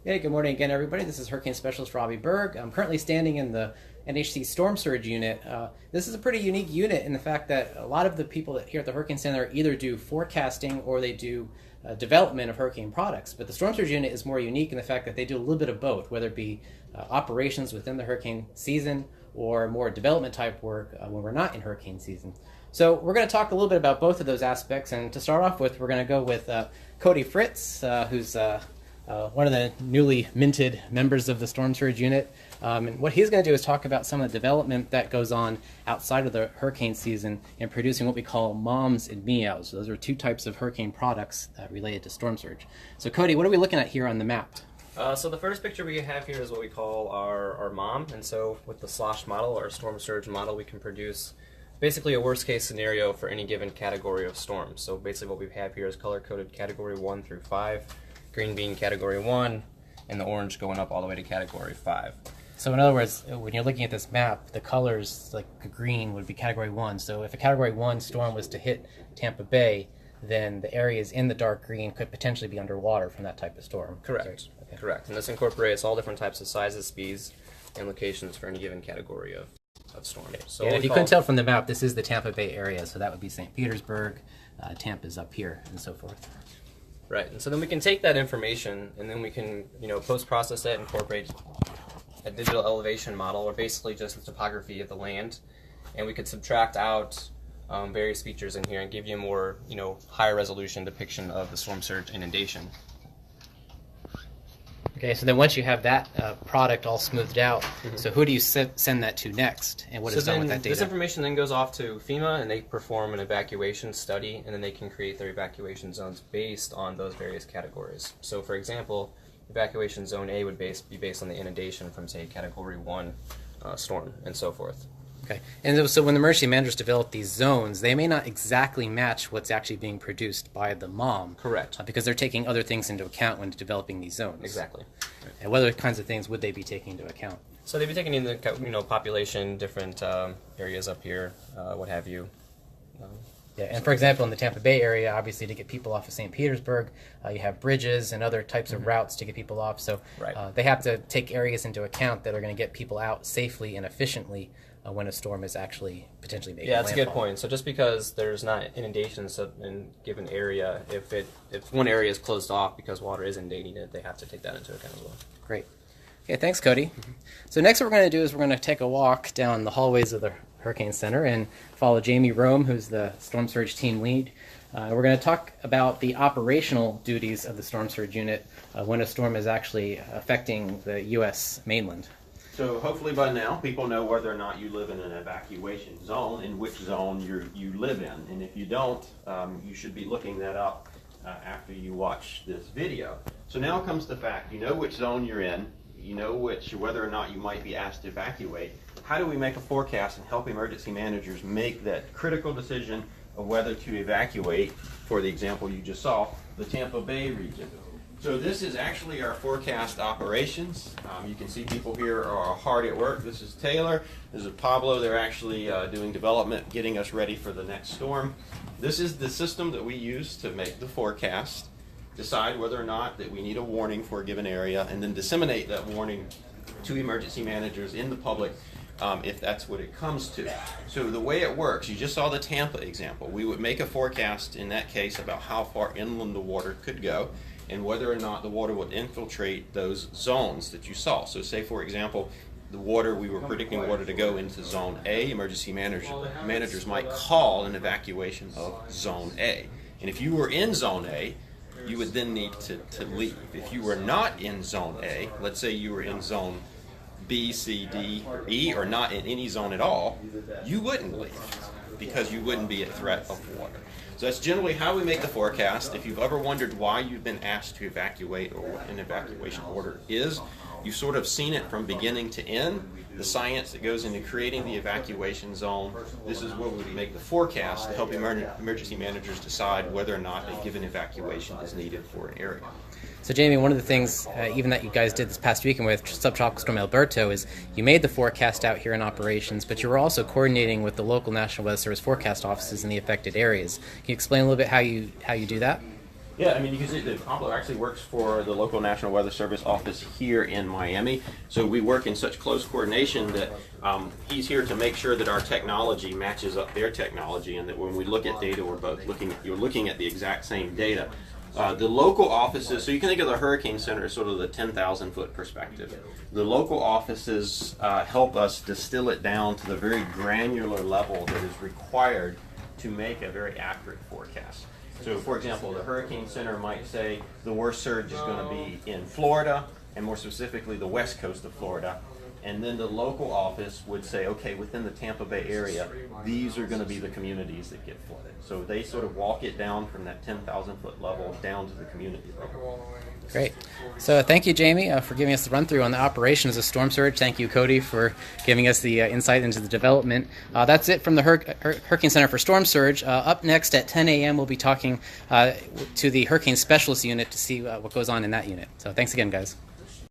Hey, good morning again, everybody. This is Hurricane Specialist Robbie Berg. I'm currently standing in the NHC Storm Surge Unit. This is a pretty unique unit in the fact that a lot of the people here at the Hurricane Center either do forecasting or they do development of hurricane products. But the Storm Surge Unit is more unique in the fact that they do a little bit of both, whether it be operations within the hurricane season or more development type work when we're not in hurricane season. So we're going to talk a little bit about both of those aspects. And to start off with, we're going to go with Cody Fritz, who's one of the newly minted members of the Storm Surge Unit. And what he's going to do is talk about some of the development that goes on outside of the hurricane season in producing what we call MOMs and MEOWs. So those are two types of hurricane products related to storm surge. So Cody, what are we looking at here on the map? So the first picture we have here is what we call our MOM. And so with the slosh model, or storm surge model, we can produce basically a worst case scenario for any given category of storms. So basically what we have here is color-coded category 1 through 5. Green being category 1, and the orange going up all the way to category 5. So in other words, when you're looking at this map, the colors like green would be category 1. So if a category 1 storm was to hit Tampa Bay, then the areas in the dark green could potentially be underwater from that type of storm. Correct. Okay. Correct. And this incorporates all different types of sizes, speeds, and locations for any given category of storm. Okay. So if you couldn't tell from the map, this is the Tampa Bay area, so that would be St. Petersburg, Tampa's up here, and so forth. Right, and so then we can take that information and then we can, post-process it, incorporate a digital elevation model, or basically just the topography of the land, and we could subtract out various features in here and give you a more, higher resolution depiction of the storm surge inundation. Okay, so then once you have that product all smoothed out, so who do you send that to next, and what is done with that data? This information then goes off to FEMA, and they perform an evacuation study, and then they can create their evacuation zones based on those various categories. So, for example, evacuation zone A would be based on the inundation from, say, category 1 storm, and so forth. Okay, and so when the emergency managers develop these zones, they may not exactly match what's actually being produced by the MOM. Correct. Because they're taking other things into account when developing these zones. Exactly. And what other kinds of things would they be taking into account? So they'd be taking into account, population, different areas up here, what have you. Yeah, and for example, in the Tampa Bay area, obviously to get people off of St. Petersburg, you have bridges and other types of routes to get people off. So they have to take areas into account that are going to get people out safely and efficiently when a storm is actually potentially making landfall. Yeah, that's a good point. So just because there's not inundations in a given area, if one area is closed off because water is inundating it, they have to take that into account as well. Great. Okay, thanks, Cody. So next what we're going to do is we're going to take a walk down the hallways of the Hurricane Center and follow Jamie Rome, who's the Storm Surge team lead. We're going to talk about the operational duties of the Storm Surge Unit when a storm is actually affecting the U.S. mainland. So hopefully by now people know whether or not you live in an evacuation zone, in which zone you live in. And if you don't, you should be looking that up after you watch this video. So now comes the fact, you know which zone you're in, you know whether or not you might be asked to evacuate. How do we make a forecast and help emergency managers make that critical decision of whether to evacuate, for the example you just saw, the Tampa Bay region? So this is actually our forecast operations. You can see people here are hard at work. This is Taylor, this is Pablo. They're actually doing development, getting us ready for the next storm. This is the system that we use to make the forecast, decide whether or not that we need a warning for a given area, and then disseminate that warning to emergency managers in the public if that's what it comes to. So the way it works, you just saw the Tampa example. We would make a forecast in that case about how far inland the water could go and whether or not the water would infiltrate those zones that you saw. So say, for example, we were predicting water to go into zone A. Emergency managers might call an evacuation of zone A. And if you were in zone A, you would then need to leave. If you were not in zone A, let's say you were in zone B, C, D, or E, or not in any zone at all, you wouldn't leave because you wouldn't be at threat of water. So that's generally how we make the forecast. If you've ever wondered why you've been asked to evacuate or what an evacuation order is, you've sort of seen it from beginning to end, the science that goes into creating the evacuation zone. This is where we make the forecast to help emergency managers decide whether or not a given evacuation is needed for an area. So Jamie, one of the things even that you guys did this past weekend with Subtropical Storm Alberto is you made the forecast out here in operations, but you were also coordinating with the local National Weather Service forecast offices in the affected areas. Can you explain a little bit how you do that? Yeah, I mean, you can see that Pablo actually works for the local National Weather Service office here in Miami. So we work in such close coordination that he's here to make sure that our technology matches up their technology, and that when we look at data, we're both you're looking at the exact same data. The local offices, so you can think of the Hurricane Center as sort of the 10,000 foot perspective. The local offices help us distill it down to the very granular level that is required to make a very accurate forecast. So, for example, the Hurricane Center might say the worst surge is going to be in Florida, and more specifically the west coast of Florida. And then the local office would say, okay, within the Tampa Bay area, these are going to be the communities that get flooded. So they sort of walk it down from that 10,000 foot level down to the community level. Great. So thank you, Jamie, for giving us the run-through on the operations of storm surge. Thank you, Cody, for giving us the insight into the development. That's it from the Hurricane Center for Storm Surge. Up next at 10 a.m., we'll be talking to the Hurricane Specialist Unit to see what goes on in that unit. So thanks again, guys.